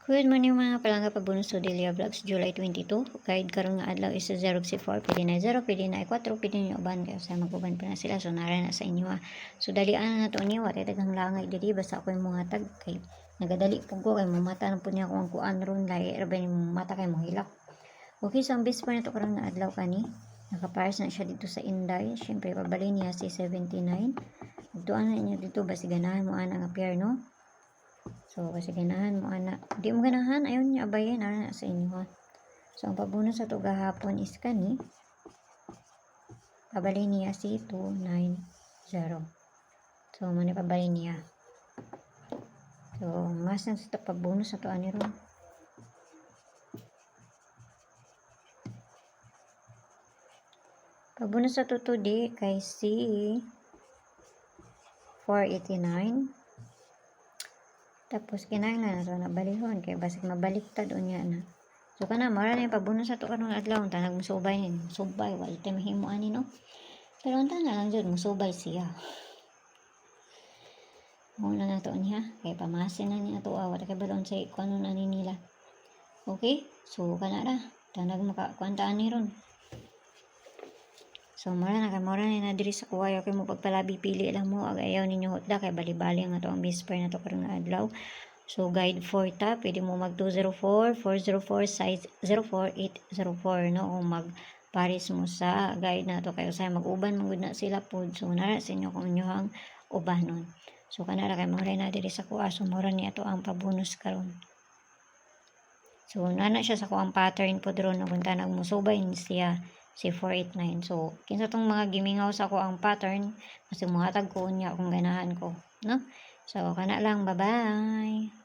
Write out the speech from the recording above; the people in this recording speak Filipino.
Good morning mga palangga pabunod sa Delia Vlogs, July 22. Guide karon nga adlaw is 0-4, pwede na 0, pwede na 4, pwede na uban kayo sa mag-uban pa na sila. So nara na sa inyo ha. So dalian na to niyo, wala tagang langay diri basta ako yung mga tag kay nagadali po ko kay mamata na po niya kung ang kuan ron lay erba ni mata kay mohilak. Okay, so ang best pa na to karon nga adlaw kani. Nakapares na siya dito sa Inday. Syempre pabali niya si 79. Duan na niya dito basi ganahan mo ana nga pair no. So, kasi ganahan mo, anak. Di mo ganahan, ayaw niya abayin, na sa inyo, ha. So, ang pabunod sa ito gahapon is kani, pabali niya si 290. So, mani pabali niya. So, mas nang sa pabunod sa ito, aniro. Pabunod sa ito today, kay si 489. Tapos kinahanglan na so nabalihon kay basig mabaliktad unya na. So kana mara na yung pabunod sa to karong adlaw tanag musubay ni subay wala tay mahimo ani no. Pero ang tanan lang jud musubay siya. Muna na to niya kay pamasin na niya to wala kay balon sa kuno na ni nila. Okay? So kana ra tanag makakuantaan ni ron. So mara na diri sa kuwayo kay mo pagpalabi pili lang mo ag ayaw ninyo hotda kay bali-bali nga to ang bisper na to karong adlaw. So guide 4 ta pwede mo mag 204, 404, size 04804 no o mag pares mo sa guide na to kay usay mag-uban man na sila pod. So nara sa inyo kung inyohang ubanon. So kanara kay mora na diri sa kuwa so mora ni ato ang pabonus karon. So nana siya sa kuang pattern pod ron kung tanag mo subay siya si 489. So, kinsa tong mga gimingaw sa ko ang pattern kasi muhatag ko niya kung ganahan ko, no? So, kana lang, bye-bye.